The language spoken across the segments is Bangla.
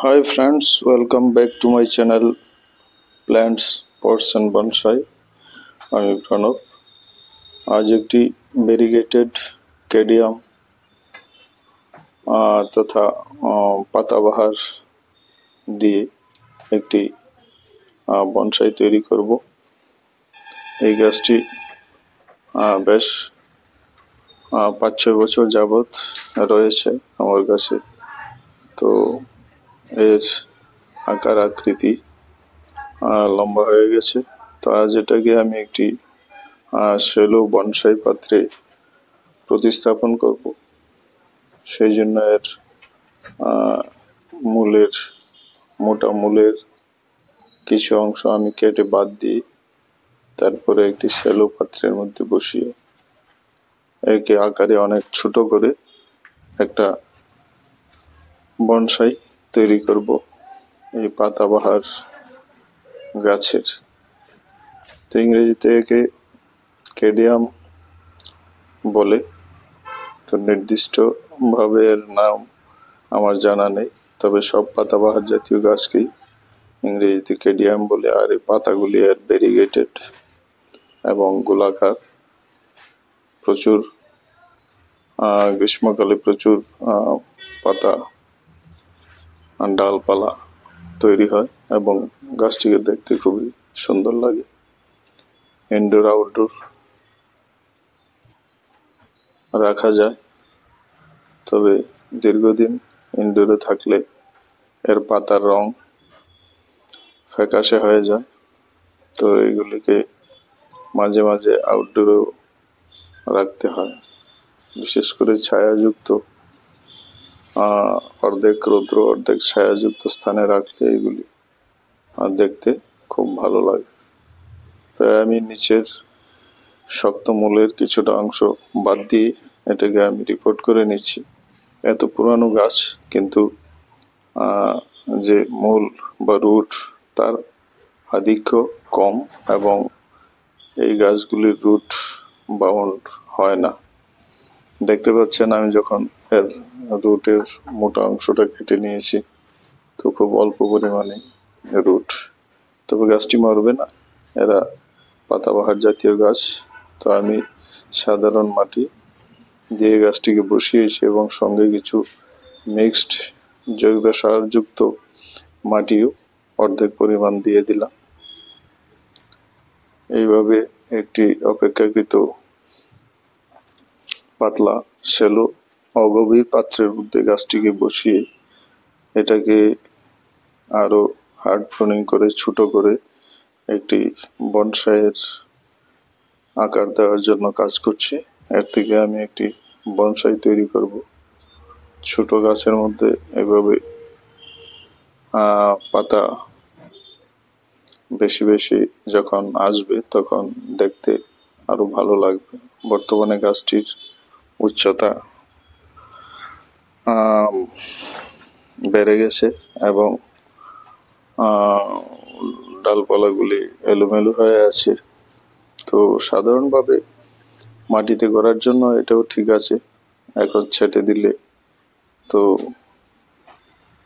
Hi friends, welcome back to my channel Plants, Pots and Bonsai. আমি প্রণব। আজ একটি ভেরিগেটেড ক্যাডিয়াম তথা পাতাবাহার দিয়ে একটি বনসাই তৈরি করব। এই গাছটি বেশ 5-6 বছর যাবত রয়েছে আমার কাছে। তো এর আকার আকৃতি লম্বা হয়ে গেছে। তো আজ এটাকে আমি একটি শ্যালো বনসাই পাত্রে প্রতিস্থাপন করব। সেই জন্য এর মোটা মূলের কিছু অংশ আমি কেটে বাদ দিই, তারপরে একটি শ্যালো পাত্রের মধ্যে বসিয়ে একে আকারে অনেক ছোট করে একটা বনসাই তৈরি করব এই পাতাবাহার গাছের। তো ইংরেজিতে একে ক্যাডিয়াম বলে। তো নির্দিষ্ট ভাবে এর নাম আমার জানা নেই, তবে সব পাতাবাহার জাতীয় গাছকেই ইংরেজিতে ক্যাডিয়াম বলে। আর এই পাতাগুলি এর ভেরিগেটেড এবং গোলাকার। প্রচুর গ্রীষ্মকালে প্রচুর পাতা ডালপালা তৈরি হয় এবং গাছটিকে দেখতে খুবই সুন্দর লাগে। ইনডোর আউটডোর রাখা যায়, তবে দীর্ঘদিন ইনডোরে থাকলে এর পাতার রং ফ্যাকাশে হয়ে যায়। তো এগুলিকে মাঝে মাঝে আউটডোরেও রাখতে হয়, বিশেষ করে ছায়াযুক্ত অর্ধেক রৌদ্র অর্ধেক ছায়াযুক্ত স্থানে রাখলে এগুলি দেখতে খুব ভালো লাগে। তাই আমি নিচের শক্ত মূলের কিছুটা অংশ বাদ দিয়ে এটাকে আমি রিপোর্ট করে নিচ্ছি। এত পুরানো গাছ, কিন্তু যে মূল বা রুট তার আধিক্য কম এবং এই গাছগুলির রুট বাউন্ড হয় না। দেখতে পাচ্ছেন আমি যখন এর রুটের মোটা অংশটা কেটে নিয়েছি, তো খুব অল্প পরিমাণে রুট। তবে গাছটি মরবে না, এরা পাতাবাহার জাতীয় গাছ। তো আমি সাধারণ মাটি দিয়ে গাছটিকে বসিয়েছি এবং সঙ্গে কিছু মিক্সড জৈব সারযুক্ত মাটিও অর্ধেক পরিমাণ দিয়ে দিলাম। এইভাবে একটি অপেক্ষাকৃত পাতলা শ্যালো অগভীর পাত্রের মধ্যে গাছটিকে বসিয়ে এটাকে আরো হার্ড প্রুনিং করে ছোট করে একটি বনসাইয়ের আকার দেওয়ার জন্য কাজ করছি। এর থেকে আমি একটি বনসাই তৈরি করব। ছোট গাছের মধ্যে এভাবে পাতা বেশি বেশি যখন আসবে তখন দেখতে আরো ভালো লাগবে। বর্তমানে গাছটির উচ্চতা বেড়ে গেছে এবং ডালপালাগুলি এলোমেলো হয়ে আছে। তো সাধারণভাবে মাটিতে করার জন্য এটাও ঠিক আছে, এখন ছেটে দিলে তো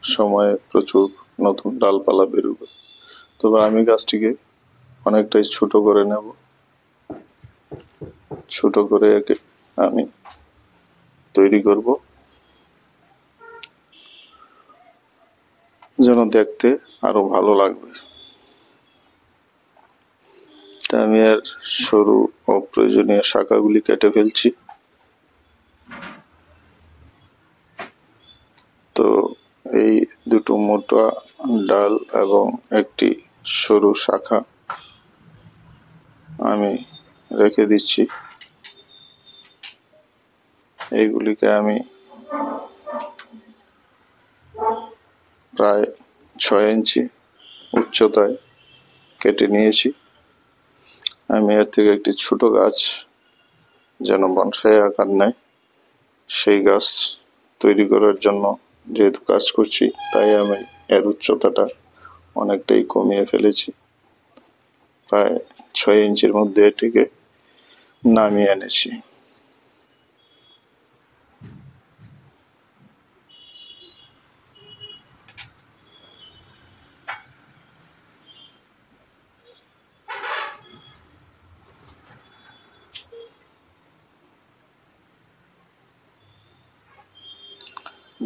সময়ে প্রচুর নতুন ডালপালা বেরোবে। তবে আমি গাছটিকে অনেকটাই ছোট করে নেব। ছোট করে একে আমি তৈরি করব যেন দেখতে আরো ভালো লাগবে। তা আমি আর সরু অপ্রয়োজনীয় শাখাগুলি কেটে ফেলছি। তো এই দুটো মোটা ডাল এবং একটি সরু শাখা আমি রেখে দিচ্ছি। এইগুলিকে আমি প্রায় 6 ইঞ্চি উচ্চতায় কেটে নিয়েছি। আমি এর থেকে একটি ছোট গাছ যেন বনসাই আকার নেয় সেই গাছ তৈরি করার জন্য যেহেতু কাজ করছি, তাই আমি এর উচ্চতাটা অনেকটাই কমিয়ে ফেলেছি। প্রায় 6 ইঞ্চির মধ্যে এটিকে নামিয়ে এনেছি।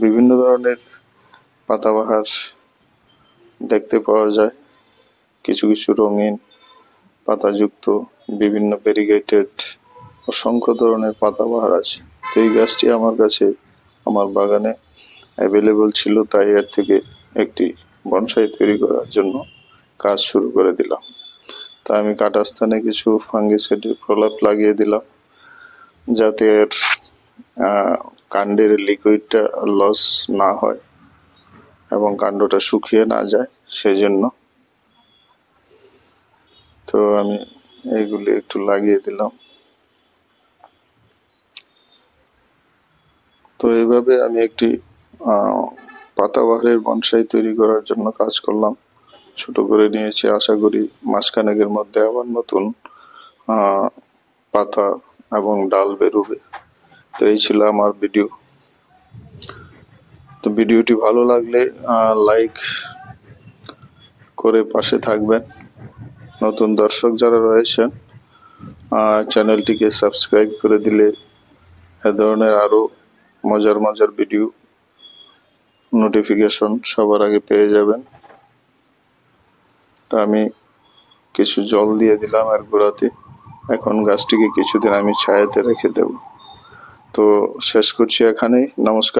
বিভিন্ন ধরনের পাতাবাহার দেখতে পাওয়া যায়। কিছু কিছু রঙিন পাতাযুক্ত বিভিন্ন ভেরিগেটেড অসংখ্য ধরনের পাতাবাহার আছে। তো এই গাছটি আমার কাছে আমার বাগানে অ্যাভেলেবল ছিল, তাই এর থেকে একটি বনসাই তৈরি করার জন্য কাজ শুরু করে দিলাম। তা আমি কাটা স্থানে কিছু ফাঙ্গিসাইডের প্রলাপ লাগিয়ে দিলাম, যাতে এর কাণ্ডের লিকুইডটা লস না হয় এবং কাণ্ডটা শুকিয়ে না যায়, সেই জন্য। তো আমি এইগুলি একটু লাগিয়ে দিলাম। তো এইভাবে আমি একটি পাতাবাহারের বনসাই তৈরি করার জন্য কাজ করলাম। ছোট করে নিয়েছি, আশা করি মাসখানেকের মধ্যে আবার নতুন পাতা এবং ডাল বেরোবে। তো এই ছিল আমার ভিডিও। তো ভিডিওটি ভালো লাগলে লাইক করে পাশে থাকবেন। নতুন দর্শক যারা রয়েছেন চ্যানেলটিকে সাবস্ক্রাইব করে দিলে এ ধরনের আরো মজার মজার ভিডিও নোটিফিকেশন সবার আগে পেয়ে যাবেন। তা আমি কিছু জল দিয়ে দিলাম এর গোড়াতে। এখন গাছটিকে কিছুদিন আমি ছায়াতে রেখে দেব। তো শেষ করছি এখানেই। নমস্কার।